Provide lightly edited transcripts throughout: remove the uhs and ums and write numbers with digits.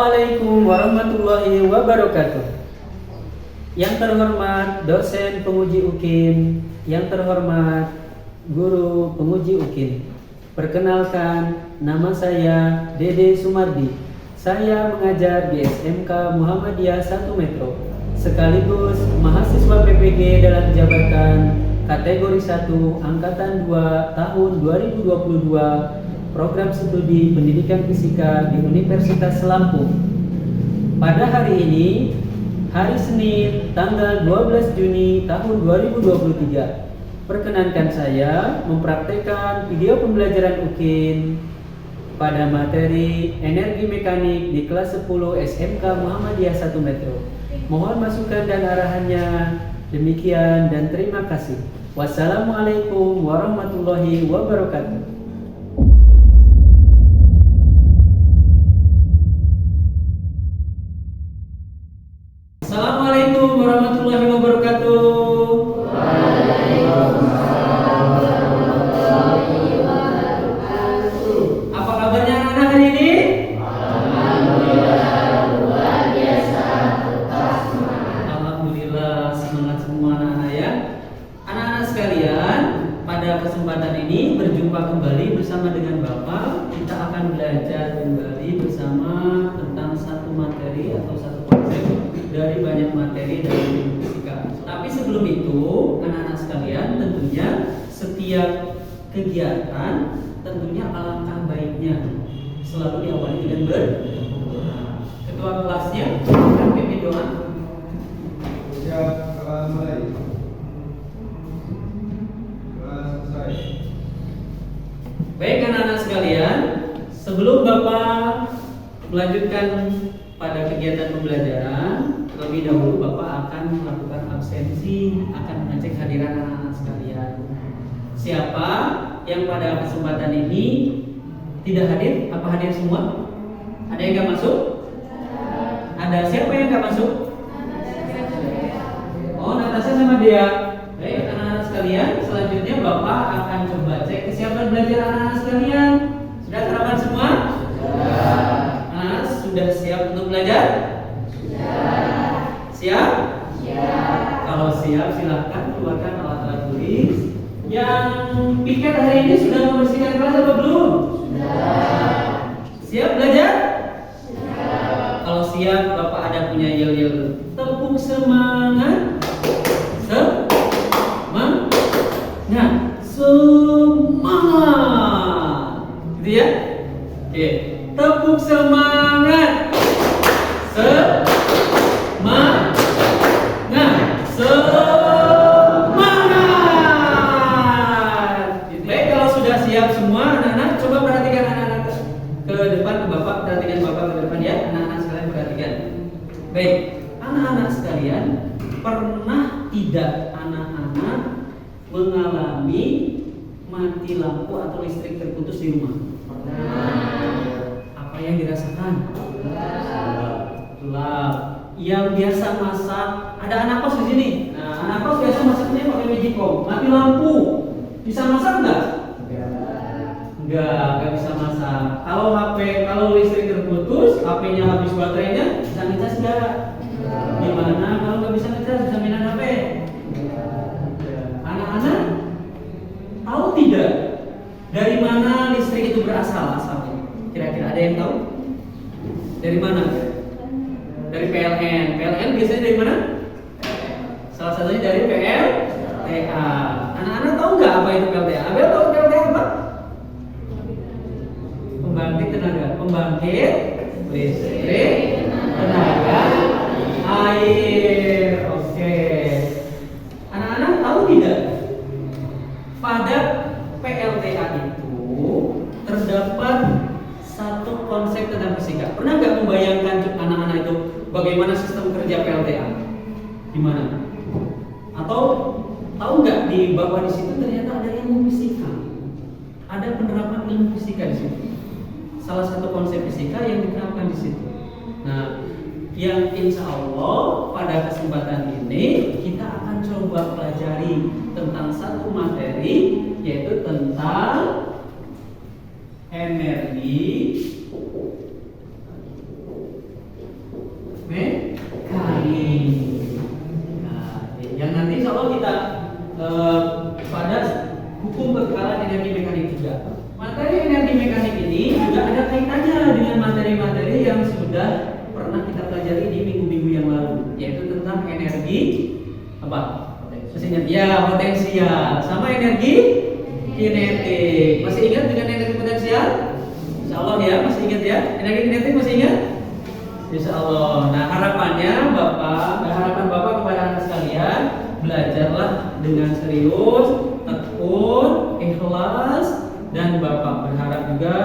Assalamualaikum warahmatullahi wabarakatuh. Yang terhormat dosen penguji UKIN, yang terhormat guru penguji UKIN. Perkenalkan, nama saya Dede Sumardi. Saya mengajar di SMK Muhammadiyah 1 Metro, sekaligus mahasiswa PPG dalam jabatan kategori 1 Angkatan 2 tahun 2022 Program Studi Pendidikan Fisika di Universitas Lampung. Pada hari ini, hari Senin, tanggal 12 Juni tahun 2023, perkenankan saya mempraktekkan video pembelajaran UKIN pada materi Energi Mekanik di kelas 10 SMK Muhammadiyah 1 Metro. Mohon masukan dan arahannya. Demikian dan terima kasih. Wassalamualaikum warahmatullahi wabarakatuh. Assalamualaikum warahmatullahi wabarakatuh. Apa kabarnya anak-anak hari ini? Alhamdulillah, semangat semua anak-anak ya. Anak-anak sekalian, pada kesempatan ini berjumpa kembali bersama dengan Bapak. Kita akan belajar kembali bersama tentang satu materi atau satu konsep dari banyak materi dari ilmu fisika. Tapi sebelum itu, anak-anak sekalian, tentunya setiap kegiatan tentunya alangkah baiknya selalu diawali dengan berdoa. Ketua kelasnya akan pimpin doa. Siap, kelas mulai. Kelas selesai. Baik anak-anak sekalian, sebelum Bapak melanjutkan pada kegiatan pembelajaran, terlebih dahulu Bapak akan melakukan absensi, akan mengecek hadiran anak-anak sekalian. Siapa yang pada kesempatan ini tidak hadir? Apa hadir semua? Ada yang nggak masuk? Ada siapa yang nggak masuk? Oh, Natasha sama dia. Baik anak-anak sekalian, selanjutnya Bapak akan coba cek kesiapan belajar anak-anak sekalian. Sudah sarapan semua? Anak-anak sudah siap untuk belajar? Siap? Siap. Kalau siap silahkan keluarkan alat-alat tulis. Yang piket hari ini sudah membersihkan kelas atau belum? Sudah. Siap belajar? Siap. Kalau siap, Bapak ada punya yel-yel. Tepuk semangat. Semangat. Gitu ya? Oke. Tepuk semangat. Semangat. Baik, kalau sudah siap semua anak-anak, coba perhatikan anak-anak ke depan, ke Bapak, perhatikan Bapak ke depan ya. Anak-anak sekalian perhatikan. Baik, anak-anak sekalian, pernah tidak anak-anak mengalami mati lampu atau listrik terputus di rumah? Apa yang dirasakan? Gelap. Yang biasa masak, ada anak kos di sini. Nah, anak kos biasa masaknya pakai magicom. Mati lampu, bisa masak nggak? Nggak bisa masak. Kalau listrik terputus, HP-nya habis baterainya, bisa ngecas nggak? Gimana? Kalau nggak bisa ngecas, bisa mainan HP? Anak-anak tahu tidak dari mana listrik itu berasal asalnya? Kira-kira ada yang tahu? Dari mana? Dari PLN. PLN biasanya dari mana? Salah satunya dari PLTA. Anak-anak tahu nggak apa itu PLTA? Abel tahu PLTA apa? Pembangkit listrik tenaga air. Oke. Anak-anak tahu tidak? Pada PLTA itu terdapat satu konsep tentang fisika. Pernah nggak membayangkan anak-anak itu bagaimana sistem kerja PLTA? Gimana? Atau tahu nggak di bawah di situ ternyata ada ilmu fisika, ada penerapan ilmu fisika di situ. Salah satu konsep fisika yang diterapkan di situ. Nah, yang insya Allah pada kesempatan ini kita akan coba pelajari tentang satu materi, yaitu tentang energi angin. Nah, yang nanti insya Allah kita pada hukum kekekalan energi mekanik juga. Materi energi mekanik ini juga ada kaitannya dengan materi-materi yang sudah pernah kita pelajari di minggu-minggu yang lalu, yaitu tentang energi apa? Masih ingat? Ya, potensial sama energi kinetik. Masih ingat dengan energi potensial? Insya Allah ya, masih ingat ya? Energi kinetik masih ingat? Insya Allah. Nah, harapan Bapak kepada anak sekalian, belajarlah dengan serius, tekun, ikhlas, dan Bapak berharap juga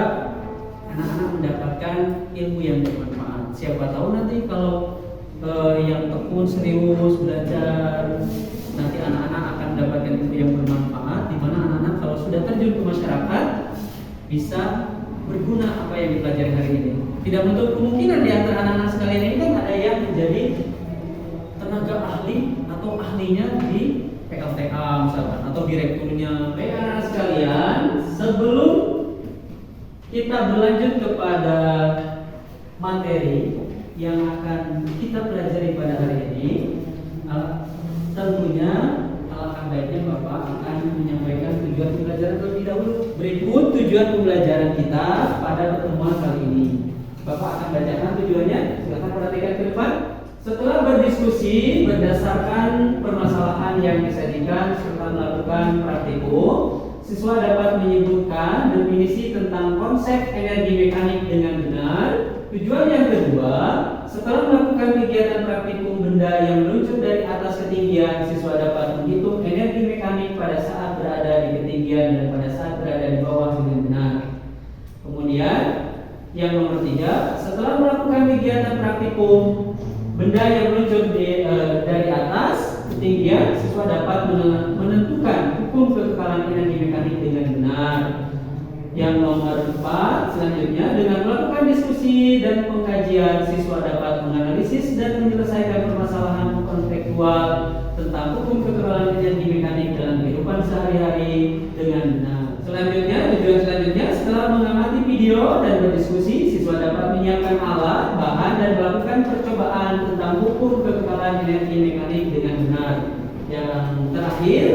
anak-anak mendapatkan ilmu yang bermanfaat. Siapa tahu nanti kalau yang tekun serius belajar, nanti anak-anak akan mendapatkan ilmu yang bermanfaat, di mana anak-anak kalau sudah terjun ke masyarakat bisa berguna apa yang dipelajari hari ini. Tidak menutup kemungkinan di antara anak-anak sekalian ini kan ada yang menjadi tenaga ahli atau ahlinya di PLTA misalkan, atau direkturnya. Baik anak-anak sekalian, sebelum kita berlanjut kepada materi yang akan kita pelajari pada hari ini, tentunya alangkah baiknya Bapak akan menyampaikan tujuan pembelajaran terlebih dahulu. Berikut tujuan pembelajaran kita pada pertemuan kali ini. Bapak akan bacakan tujuannya. Silakan perhatikan ke depan. Setelah berdiskusi berdasarkan permasalahan yang disajikan serta melakukan praktikum, siswa dapat menyebutkan definisi tentang konsep energi mekanik dengan benar. Tujuan yang kedua, setelah melakukan kegiatan praktikum benda yang meluncur dari atas ketinggian, siswa dapat menghitung energi mekanik pada saat berada di ketinggian dan pada saat berada di bawah dengan benar. Kemudian yang nomor 3, setelah melakukan kegiatan praktikum benda yang meluncur dari atas ketinggian, siswa dapat menentukan hukum kekekalan energi mekanik dengan benar. Yang nomor 4, selanjutnya dengan melakukan diskusi dan pengkajian, siswa dapat menganalisis dan menyelesaikan permasalahan kontekstual tentang hukum kekekalan energi mekanik dalam kehidupan sehari-hari dengan benar. Tujuan selanjutnya, setelah mengamati video dan berdiskusi, siswa dapat menyiapkan alat, bahan, dan melakukan percobaan tentang hukum kekekalan energi mekanik dengan benar. Yang terakhir,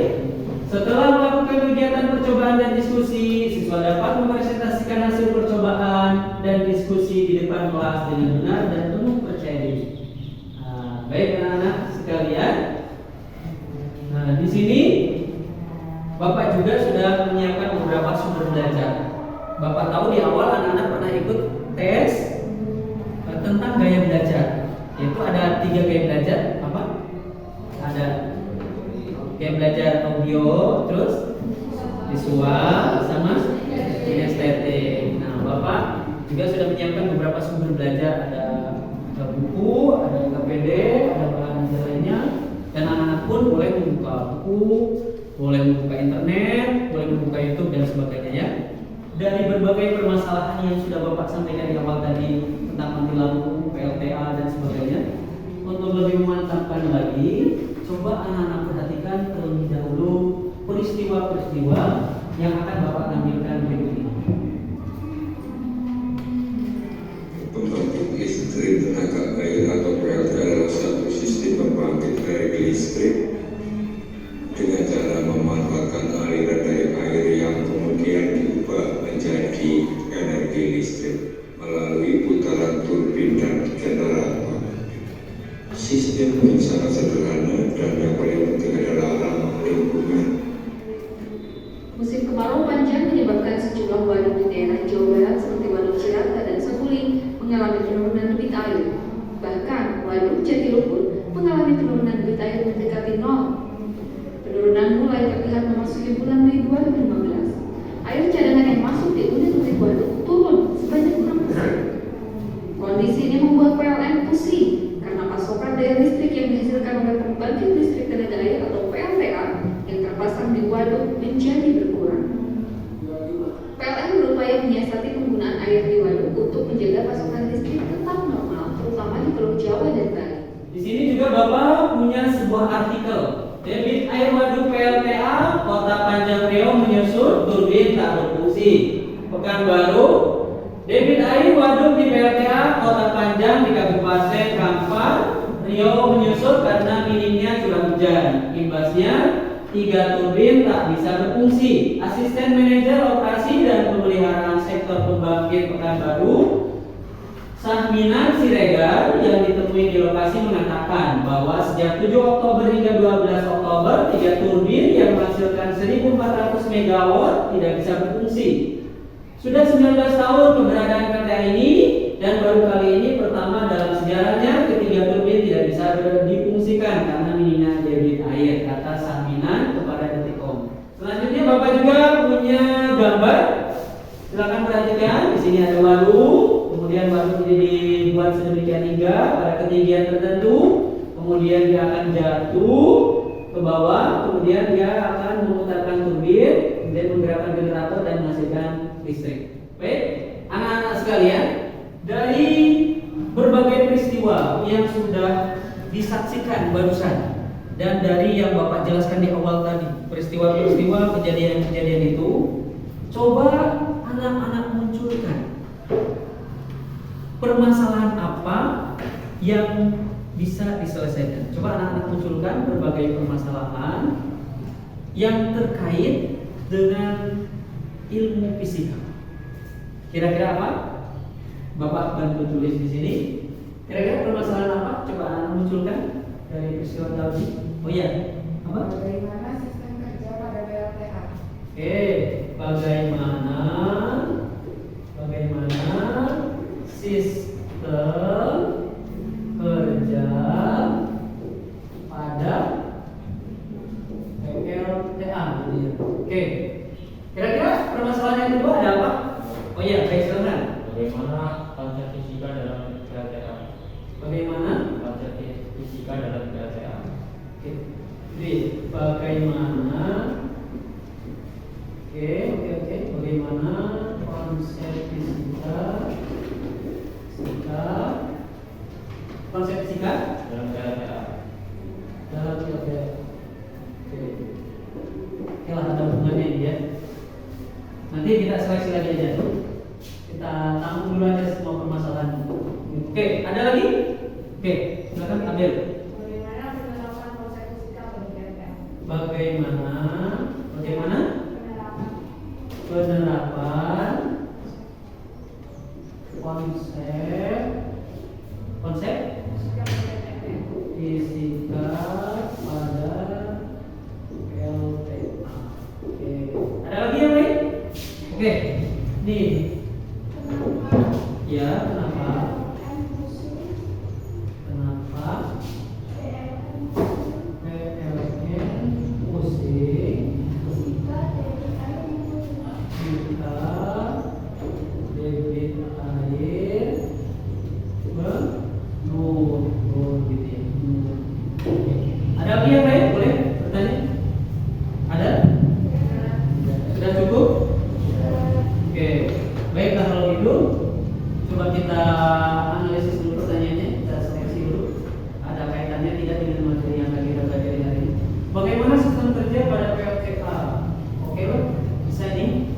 setelah melakukan kegiatan percobaan dan diskusi, siswa dapat mempresentasikan hasil percobaan dan diskusi di depan kelas dengan benar dan penuh percaya diri. Baik anak-anak sekalian, di sini Bapak juga sudah menyiapkan beberapa sumber belajar. Bapak tahu di awal anak-anak pernah ikut tes tentang gaya belajar. Yaitu ada 3 gaya belajar. Apa? Ada gaya belajar audio, terus visual, sama kinestetik. Nah, Bapak juga sudah menyiapkan beberapa sumber belajar. Ada buku, ada KPD, ada bahan lainnya. Dan anak-anak pun boleh membuka buku, boleh membuka internet, boleh membuka YouTube dan sebagainya ya. Dari berbagai permasalahan yang sudah Bapak sampaikan di awal tadi tentang mati lampu, PLTA dan sebagainya, untuk lebih memantapkan lagi, coba anak-anak perhatikan terlebih dahulu peristiwa-peristiwa yang akan Bapak tampilkan berikut ini. Pembangkit listrik tenaga air atau PLTA adalah satu sistem pembangkit energi listrik dengan cara memanfaatkan aliran dari air yang kemudian diubah menjadi energi listrik melalui putaran turbin dan generator. Sistem yang sangat sederhana dan yang paling penting adalah ramah lingkungan. Musim kemarau panjang menyebabkan sejumlah waduk di daerah Jawa Barat seperti Waduk Cirata dan Saguling mengalami penurunan debit air. Bahkan Waduk Jatiluhur mengalami penurunan debit air mendekati nol. Penurunan mulai terlihat memasuki bulan Mei 2015. Air cadangan yang masuk di unit-unit waduk turun sebanyak 6%. Kondisi ini membuat PLN pusing karena pasokan daya listrik yang dihasilkan oleh pembangkit listrik tenaga air atau PLTA yang terpasang di waduk menjadi berkurang. PLN berupaya menyiasati penggunaan air di waduk untuk menjaga pasokan listrik tetap normal, terutama di Pulau Jawa dan Bali. Di sini juga Bapak punya sebuah artikel. Debit air waduk PLTA Kota Panjang Riau menyusut, turbin tak berfungsi. Pekanbaru, debit air waduk di PLTA Kota Panjang di Kabupaten Kampar Riau menyusut karena minimnya curah hujan. Imbasnya 3 turbin tak bisa berfungsi. Asisten manajer operasi dan pemeliharaan sektor pembangkit Pekanbaru, Sahminan Siregar, yang ditemui di lokasi mengatakan bahwa sejak 7 Oktober hingga 12 Oktober 3 turbin yang menghasilkan 1.400 MW tidak bisa berfungsi. Sudah 19 tahun keberadaan KTA ini dan baru kali ini pertama dalam sejarahnya ketiga turbin tidak bisa difungsikan karena minimnya debit air, kata Sahminan kepada Detikcom. Selanjutnya Bapak juga punya gambar, silakan perhatikan. Di sini ada waduk, kemudian waduk ini dibuat sedemikian hingga pada ketinggian tertentu, kemudian dia akan jatuh ke bawah, kemudian dia akan memutarkan turbin, kemudian menggerakkan generator dan menghasilkan listrik. Baik, anak-anak sekalian, dari berbagai peristiwa yang sudah disaksikan barusan dan dari yang Bapak jelaskan di awal tadi, peristiwa-peristiwa kejadian-kejadian itu, coba anak-anak munculkan permasalahan apa yang bisa diselesaikan. Coba anak-anak munculkan berbagai permasalahan yang terkait dengan ilmu fisika. Kira-kira apa? Bapak bantu tulis di sini. Kira-kira permasalahan apa? Coba anak munculkan dari peristiwa tadi. Oh iya, apa? Bagaimana sistem kerja pada PLTA? Oke, bagaimana sistem kerja pada PLTA? Oke, kira-kira permasalahan yang kedua ada apa? Oh iya, baik, silakan. Bagaimana konsep fisika dalam PLTA? Bagaimana? Konsep fisika dalam PLTA. Oke. Jadi bagaimana? Oke. Bagaimana konsep fisika Dalam PLTA. dalam PLTA? Oke. Oke lah, ada hubungannya ini ya. Nanti kita seleksi lagi aja. Kita tampung dulu aja semua permasalahan. Oke, ada lagi? Oke, silakan ambil. Bagaimana penerapan konsep fisika pada PLTA? Bagaimana Penerapan penerapan konsep fisika pada PLTA. fisika pada PLTA. Oke, ada lagi yang lain? Oke, nih. Ya, kenapa? PLN pusing jika debit air menurun gitu ya. Oke. Ada lagi yang lain? Boleh bertanya? Ada? Sudah cukup? Oke, baiklah kalau gitu, coba kita analisis dulu pertanyaannya, kita seleksi dulu. Ada kaitannya tidak dengan materi yang lagi kita pelajari hari ini? Bagaimana sistem kerja pada PLTA? Oke, bisa nih.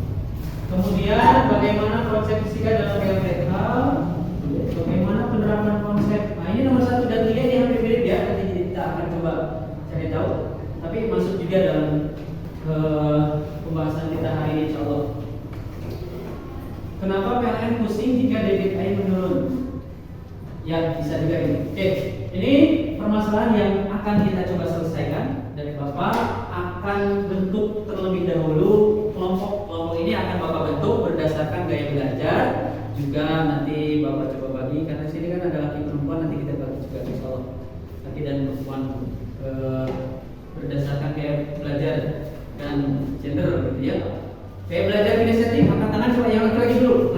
Kemudian bagaimana konsep fisika dalam PLTA? Bagaimana penerapan konsep? Nah, ini nomor 1 dan 3 ini hampir mirip ya. Nanti kita akan coba cari tahu. Tapi masuk juga dalam pembahasan kita hari ini, insya Allah. Kenapa PLN pusing jika debit air menurun? Ya, bisa juga ini. Oke, ini permasalahan yang akan kita coba selesaikan. Dari Bapak akan bentuk terlebih dahulu kelompok ini akan Bapak bentuk berdasarkan gaya belajar. Juga nanti Bapak coba bagi, karena sini kan ada laki perempuan, nanti kita bagi juga insya Allah. Laki dan perempuan berdasarkan gaya belajar dan gender gitu ya. Kayak belajar kinestetik, angkat tangan coba yang laki-laki dulu.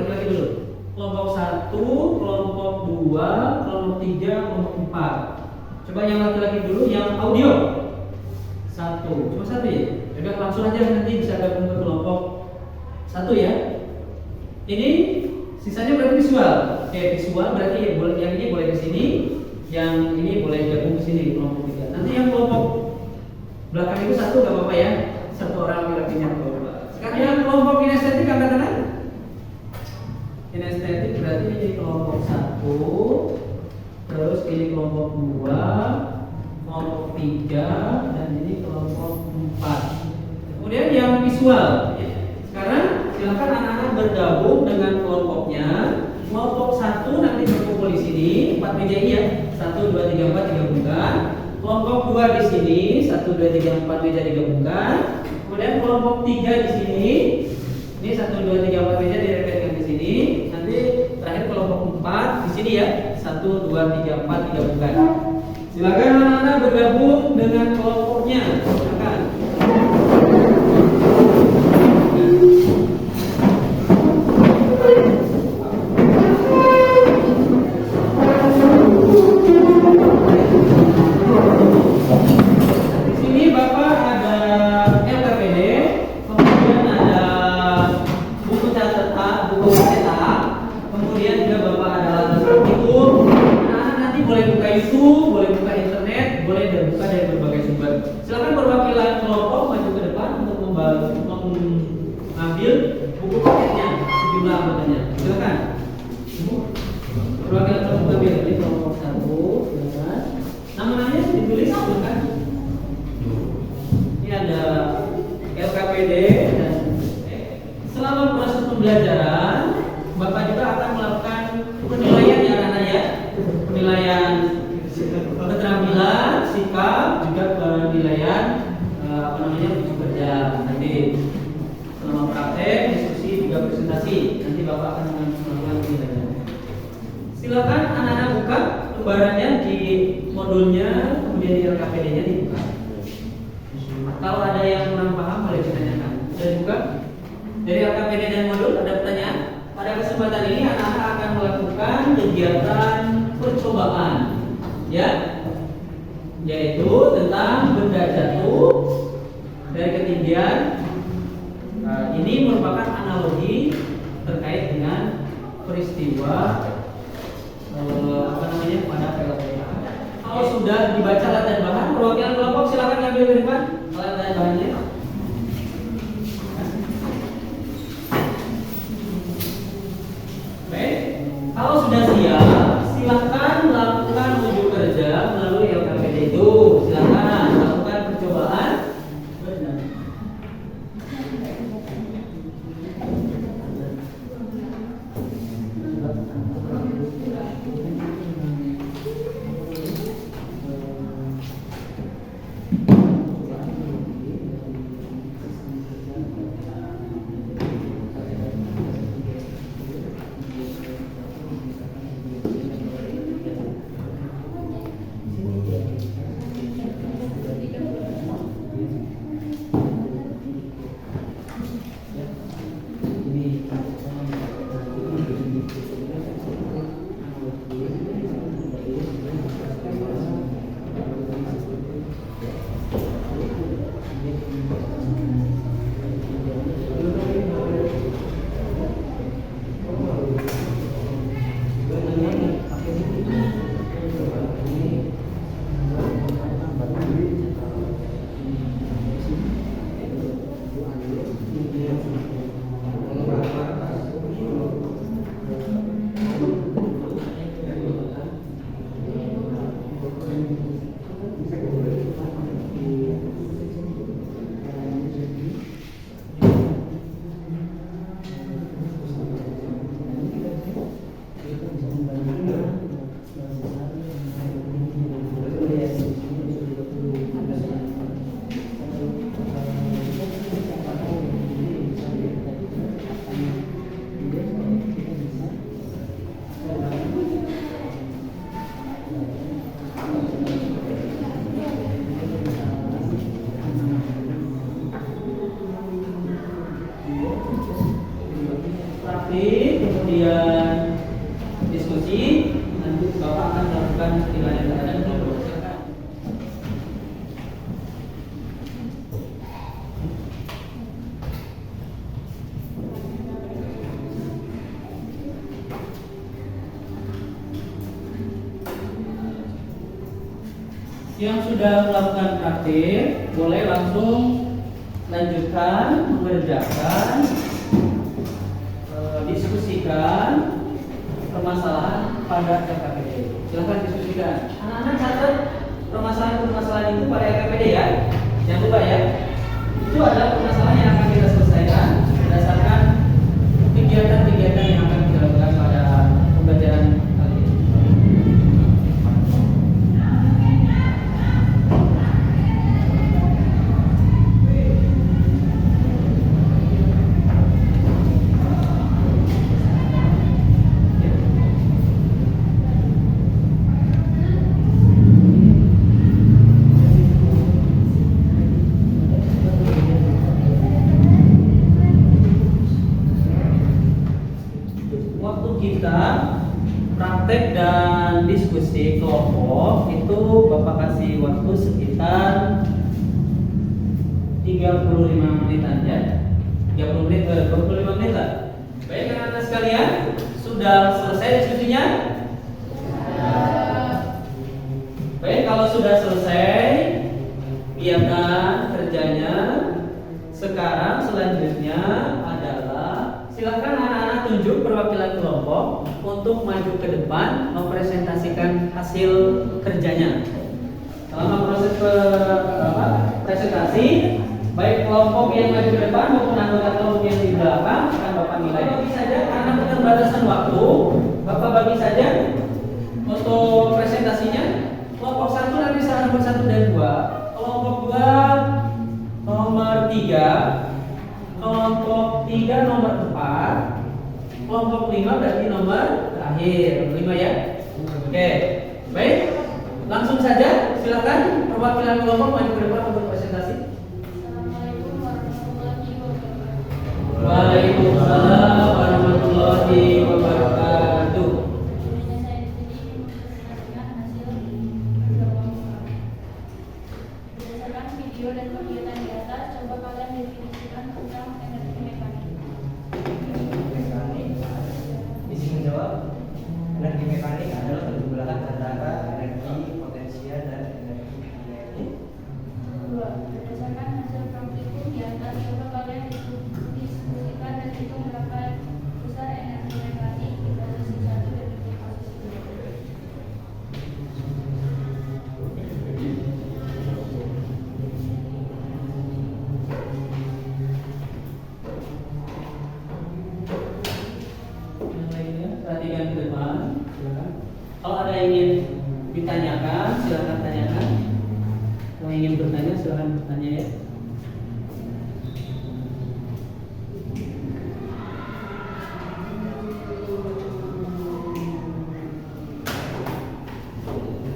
Kelompok 1, kelompok 2, kelompok 3, kelompok 4. Coba yang laki-laki dulu, yang audio. 1, cuma 1 ya? Udah langsung aja nanti bisa gabung ke kelompok 1 ya. Ini sisanya berarti visual. Oke, visual berarti yang ini boleh ke sini, yang ini boleh gabung ke sini kelompok 3. Nanti yang kelompok belakang itu 1 enggak apa-apa ya. 1 orang laki-lakinya kelompok. Sekarang yang kelompok kinestetik angkat tangan. Kinestetik berarti di kelompok 1 terus ini kelompok 2, kelompok 3, dan ini kelompok 4. Kemudian yang visual. Sekarang silakan anak-anak bergabung dengan kelompoknya. Kelompok 1 nanti berkumpul di sini, 4 meja ini ya. 1, 2, 3, 4 digabungkan. Kelompok 2 di sini, 1, 2, 3, 4 meja digabungkan. Kemudian kelompok 3 di sini. Ini 1, 2, 3, 4 meja direpetkan di sini. Nanti terakhir kelompok 4 di sini ya. 1, 2, 3, 4 digabungkan. Silakan anak-anak bergabung dengan kelompoknya. Silakan. Di sini Bapak ada LKPD, kemudian ada buku catatan, buku cetak, kemudian juga Bapak ada alat praktikum. Anak-anak nanti boleh buka YouTube, boleh buka internet, boleh buka dari berbagai sumber. Silakan perwakilan kelompok maju ke depan untuk mengambil buku paketnya sejumlah anggotanya. Silakan. Ibu, perwakilan kelompok ambil ini kelompok 1, silakan. Namanya ditulis silakan. Ini ada LKPD dan selama proses pembelajaran Bapak juga akan melakukan penilaian ya anak-anak ya. Penilaian keterampilan, sikap, juga penilaian uji kerja. Nanti selama praktek, diskusi, juga presentasi. Nanti Bapak akan melakukan penilaian. Silakan anak-anak buka lembarannya di modulnya, kemudian di LKPD-nya dibuka. Kalau ada yang kurang paham boleh ditanyakan. Sudah dibuka? Dari LKPD dan modul ada pertanyaan? Pada kesempatan ini anak-anak akan melakukan kegiatan percobaan, ya, yaitu tentang benda jatuh dari ketinggian. Ini merupakan analogi terkait dengan peristiwa pada PLTA. Kalau sudah dibaca alat dan bahan, perwakilan kelompok silakan ngambil ke depan alat dan bahannya. Baik, kalau sudah siap, silakan melakukan uji kerja melalui LKPD itu. Silakan lakukan percobaan. Praktik, kemudian diskusi, nanti Bapak akan melakukan penilaian terhadap kelompok. Silakan. Yang sudah melakukan praktik boleh langsung lanjutkan mengerjakan, diskusikan permasalahan pada LKPD. Silakan diskusi. fisika. Anak-anak catat permasalahan-permasalahan itu pada LPPD ya. Jangan lupa ya. Itu adalah permasalahan yang akan kita selesaikan berdasarkan kegiatan-kegiatan yang akan kita lakukan pada pembelajaran kali ini. Waktu kita praktek dan diskusi kelompok itu Bapak kasih waktu sekitar 35 menitan ya. 30 menit ke 25 menit lah. Baik anak-anak sekalian, sudah selesai diskusinya? Baik, kalau sudah selesai, biarkan kerjanya. Sekarang selanjutnya adalah silakan anak-anak tunjuk perwakilan kelompok untuk maju ke depan mempresentasikan hasil kerjanya. Selama proses presentasi, baik kelompok yang maju ke depan maupun anggota kelompok yang di belakang akan Bapak nilai. Bagi saja karena keterbatasan waktu, Bapak bagi saja untuk presentasinya. Kelompok 1 nanti bisa nomor 1 dan 2, kelompok 2 nomor 3, kelompok 3 nomor 4, kelompok 5 berarti nomor terakhir, nomor 5 ya. Oke, baik, langsung saja silakan perwakilan kelompok maju ke depan untuk presentasi. Waalaikumsalam warahmatullahi wabarakatuh. Berdasarkan video dan kegiatan di atas, coba kalian definisikan tentang energi mekanik. Isi menjawab, energi mekanik adalah penjumlahan antara energi potensial dan energi kinetik. 2. Berdasarkan hasil praktikum di atas, coba kalian diskusikan dan hitung berapa besar energi mekanik di posisi 1 dan di posisi 2. Yang lainnya perhatikan ke depan. Silakan. Kalau ada yang ingin ditanyakan, silakan tanyakan. Kalau ingin bertanya, silakan bertanya ya.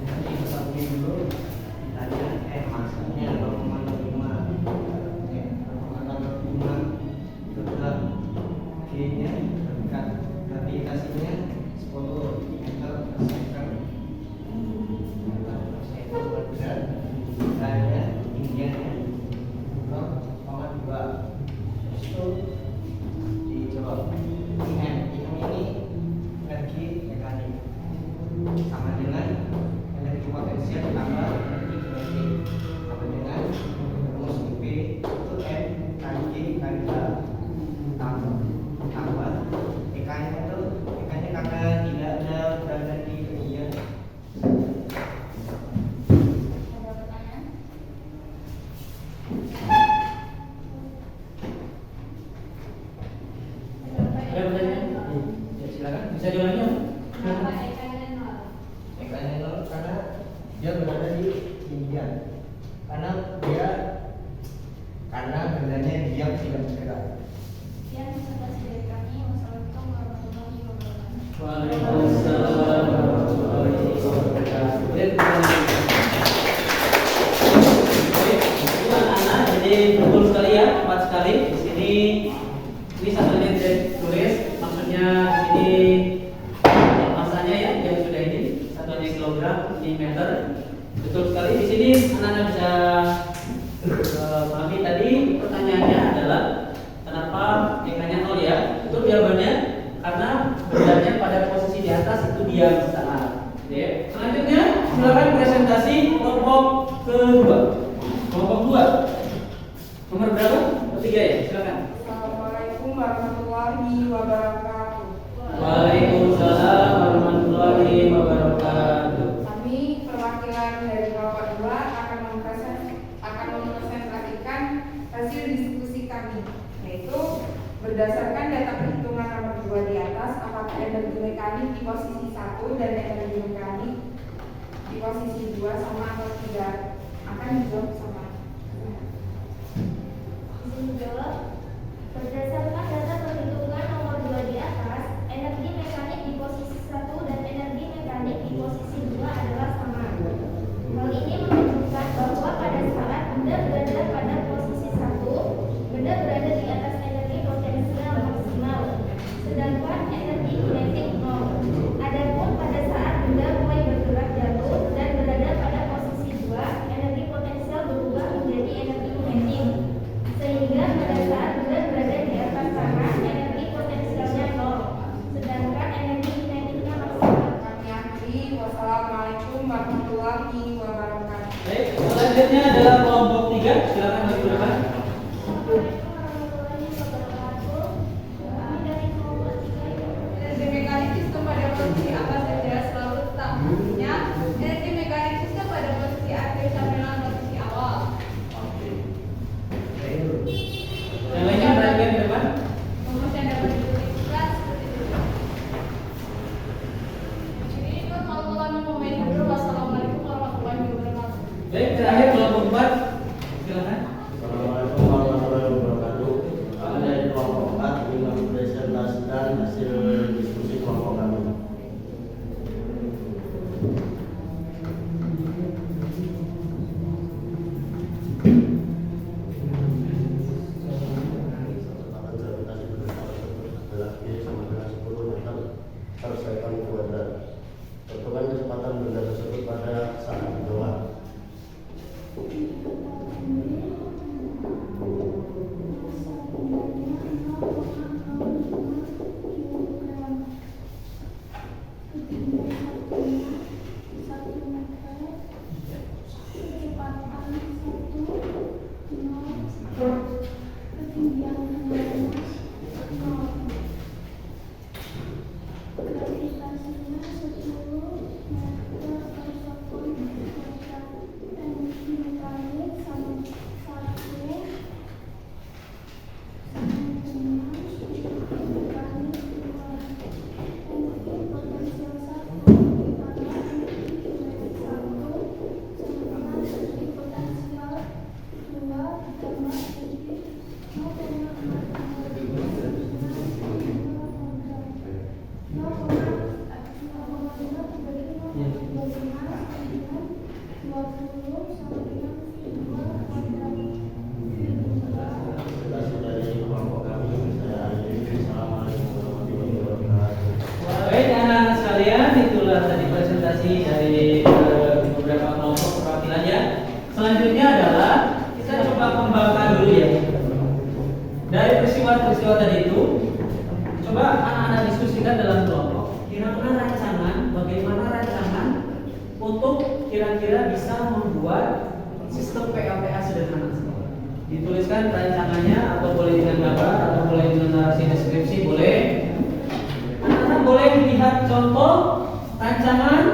Nanti seperti itu ditanya masanya atau menerima itu adalah G-nya gravitasinya 10 meter per second berat, nilainya tingginya 0,2. Itu dijawab IM ini energi mekanik sama dengan energi potensial ditambah energi kinetik sama dengan rumus IP itu M kali G kali H tambah EK-nya itu EK-nya karena tidak ada berada di ketinggian. Ada pertanyaan? Ada pertanyaan? Ya silakan. Bisa diulangi? Kenapa EK-nya 0? EK-nya 0 karena dia berada di ketinggian. Karena bendanya diam tidak bergerak. Sekian presentasi dari kami. Wassalamualaikum warahmatullahi wabarakatuh. Waalaikumsalam warahmatullahi wabarakatuh. Baik, itu anak-anak, jadi betul sekali ya, tepat sekali. Di sini ini satunya tidak tulis, maksudnya di sini masanya ya yang sudah ini satunya kilogram, ini meter. Betul sekali. Di sini anak-anak bisa pahami tadi pertanyaannya adalah kenapa EK-nya 0 ya? Itu jawabannya karena bendanya pada posisi di atas itu diam sesaat. Ya. Selanjutnya silakan presentasi kelompok kedua. Kelompok 2. Nomor berapa? Ketiga ya, silakan. Assalamualaikum warahmatullahi wabarakatuh. Waalaikumsalam warahmatullahi wabarakatuh. Kami Berdasarkan data perhitungan nomor 2 di atas, apakah energi mekanik di posisi 1 dan energi mekanik di posisi 2 sama atau tidak? Akan dijawab sama. Izin menjawab. Berdasarkan data perhitungan nomor 2 di atas, energi mekanik di posisi 1 dan energi mekanik di posisi 2 adalah sama. Hal ini menunjukkan bahwa pada saat benda berada pada posisi 1, benda berada di atas energi potensial maksimal, sedangkan energi kinetik 0. Adapun pada saat benda mulai bergerak jatuh dan berada pada posisi 2, energi potensial berubah menjadi energi kinetik. Sehingga pada saat benda berada di atas tanah, energi potensialnya 0, sedangkan energi kinetiknya maksimal. Kami akhiri. Wassalamualaikum warahmatullahi wabarakatuh. Baik, selanjutnya adalah kelompok 3. Silakan maju ke depan. Energi mekanik sistem pada posisi atas dan jelas selalu tetap. Artinya, energi mekanik sistem pada posisi akhir sampai dengan posisi awal. Yang lainnya perhatikan ke depan. Rumus yang dapat dirumuskan seperti itu. Ini ikut kalkulasi pemain dulu. Wassalamualaikum warahmatullahi wabarakatuh. Baik, terakhir kelompok 4. Silakan. Assalamualaikum warahmatullahi wabarakatuh. Ada di kelompok 4 ingin mempresentasikan hasil diskusi kelompok kami. Gravitasi bergerak adalah G sama dengan 10 meter per sekon kuadrat. Tentukan kecepatan benda tersebut pada saat di bawah. Presentasi dari kelompok kami, saya akhiri. Assalamualaikum warahmatullahi wabarakatuh. Baik, anak-anak sekalian, itulah tadi presentasi dari beberapa kelompok perwakilannya. Selanjutnya adalah kita coba kembangkan dulu ya. Dari peristiwa-peristiwa tadi itu, coba anak-anak diskusikan dalam kelompok. Kira-kira rancangan, bagaimana rancangan untuk kira-kira bisa membuat sistem PLTA sederhana. Dituliskan rancangannya, atau boleh dengan gambar, atau boleh dengan narasi deskripsi, boleh. Anak-anak boleh melihat contoh rancangan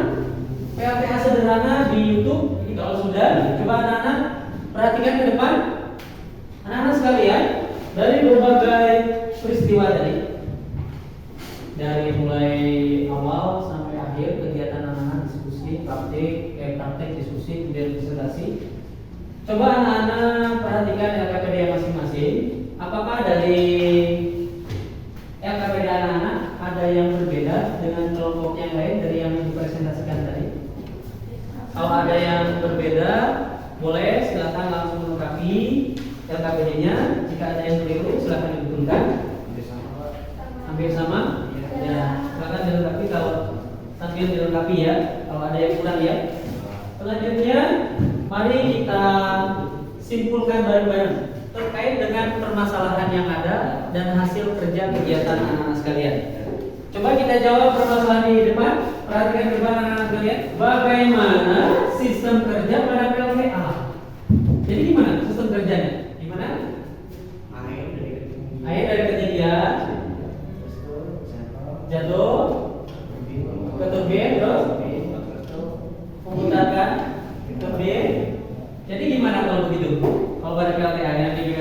PLTA sederhana di YouTube. Jadi kalau sudah, coba anak-anak perhatikan ke depan. Anak-anak sekalian, dari berbagai peristiwa tadi, dari mulai awal sampai akhir kegiatan anak-anak diskusi, praktek, diskusi, kemudian presentasi. Coba anak-anak perhatikan LKPD masing-masing. Apakah dari LKPD anak-anak ada yang berbeda dengan kelompok yang lain dari yang dipresentasikan tadi? Kalau ada yang berbeda, boleh silakan langsung melengkapi LKPD-nya. Jika ada yang keliru, silakan dibetulkan. Hampir sama. Ya, silakan dilengkapi kalau sambil dilengkapi ya. Kalau ada yang kurang ya. Selanjutnya, mari kita simpulkan bareng-bareng terkait dengan permasalahan yang ada dan hasil kerja kegiatan anak-anak sekalian. Coba kita jawab permasalahan di depan. Perhatikan di depan anak-anak sekalian. Bagaimana sistem kerja pada PLTA? Jadi gimana sistem kerjanya? Gimana? Air dari ketinggian jatuh ke turbin, terus memutarkan turbin. Jadi gimana kalau begitu? Kalau pada PLTA energi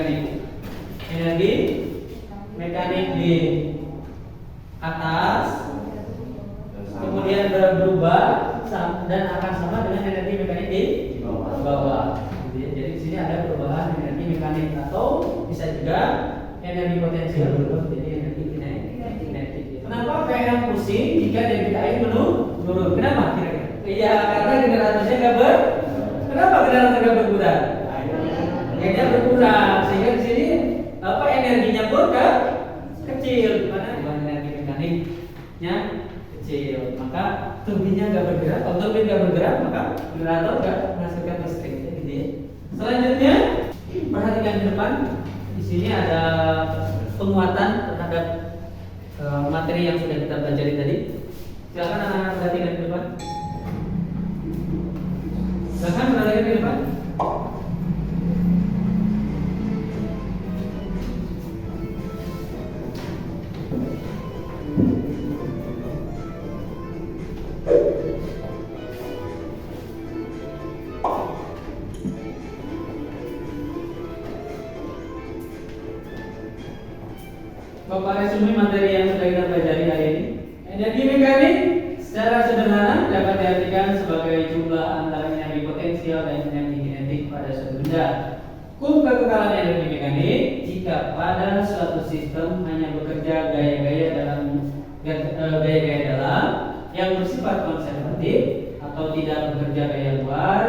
mekanik di atas, kemudian berubah dan akan sama dengan energi mekanik di bawah. Jadi di sini ada perubahan energi mekanik atau bisa juga energi potensial berubah jadi energi kinetik. Kenapa PL pusing jika debit air menurun? Kenapa kira-kira? Iya, karena generatornya nggak Kenapa generator nggak berkurang? Airnya berkurang sehingga di sini energinya pun kecil, mana energi mekaniknya kecil, maka turbinnya nggak bergerak. Kalau turbin nggak bergerak, maka generator nggak menghasilkan listrik. Gitu ya. Selanjutnya perhatikan di depan. Di sini ada penguatan terhadap materi yang sudah kita pelajari tadi. Silakan anak-anak perhatikan di depan. Silakan perhatikan di depan. Bapak resume materi yang sudah kita pelajari hari ini. Energi mekanik secara sederhana dapat diartikan sebagai jumlah antara energi potensial dan energi kinetik pada suatu benda. Kekekalan energi mekanik jika pada suatu sistem hanya bekerja gaya-gaya dalam yang bersifat konservatif atau tidak bekerja gaya luar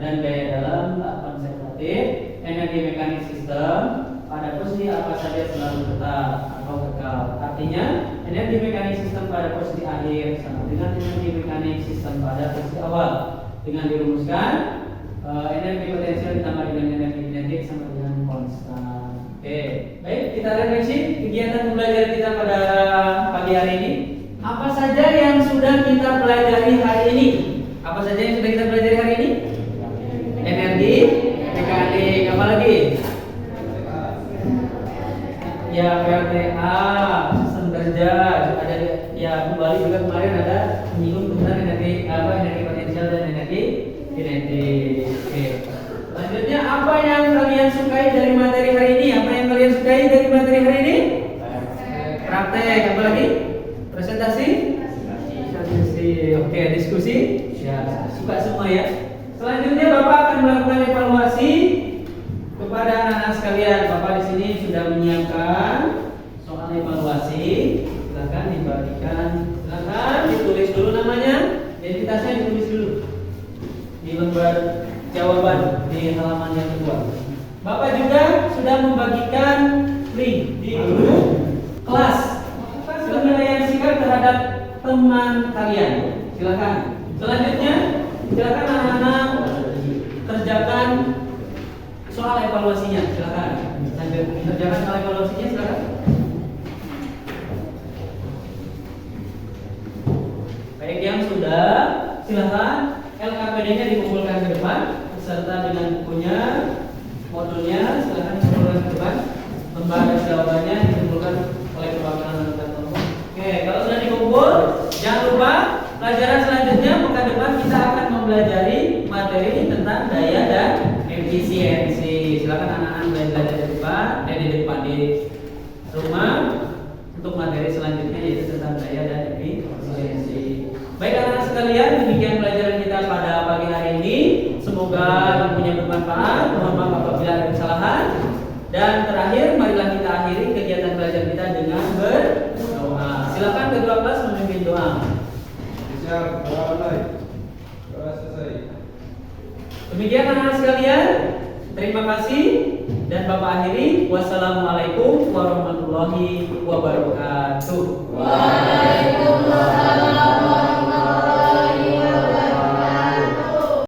dan gaya dalam tak konservatif. Energi mekanik sistem pada posisi apa saja selalu tetap atau kekal. Artinya energi mekanik sistem pada posisi akhir sama dengan energi mekanik sistem pada posisi awal. Dengan dirumuskan energi potensial ditambah dengan energi kinetik sama dengan konstan. Oke, baik, kita revisi kegiatan pembelajaran kita pada pagi hari ini. Apa saja yang sudah kita pelajari hari ini? Apa saja yang sudah kita pelajari hari ini? Energi mekanik, apa lagi? Ya, PLTA, sistem kerja, ada ya kembali juga kemarin ada menyinggung tentang energi potensial dan energi kinetik. Oke. Selanjutnya apa yang kalian sukai dari materi hari ini? Apa yang kalian sukai dari materi hari ini? Praktek, apa lagi? Presentasi? Oke, diskusi? Ya, suka semua ya. Selanjutnya Bapak akan melakukan evaluasi kepada anak-anak sekalian. Bapak di sini sudah menyiapkan soal evaluasi. Silakan dibagikan. Silakan ditulis dulu namanya, identitasnya ditulis dulu di lembar jawaban di halaman yang kedua. Bapak juga sudah membagikan link di grup kelas. Silakan menanyakan sikap terhadap teman kalian. Silakan. Selanjutnya, silakan anak-anak kerjakan soal evaluasinya. Silakan. Kerjakan soal evaluasinya. Silakan. Baik, yang sudah, silakan LKPD-nya dikumpulkan ke depan beserta dengan bukunya, modulnya. Silakan dikumpulkan ke depan. Lembar jawabannya dikumpulkan oleh perwakilan anak kelompok. Oke, kalau sudah dikumpul, jangan lupa pelajaran selanjutnya pekan depan kita akan mempelajari materi tentang daya dan efisiensi. Silakan anak-anak belajar di depan di rumah untuk materi selanjutnya yaitu tentang daya dan efisiensi. Baik anak-anak sekalian, demikian pelajaran kita pada pagi hari ini. Semoga ilmunya bermanfaat. Mohon maaf apabila ada kesalahan. Dan terakhir, marilah kita akhiri kegiatan belajar kita dengan berdoa. Silakan kedua kelas memimpin doa. Siap, doa mulai. Doa selesai. Demikian anak-anak sekalian, terima kasih dan Bapak akhiri. Wassalamualaikum warahmatullahi wabarakatuh. Waalaikumsalam.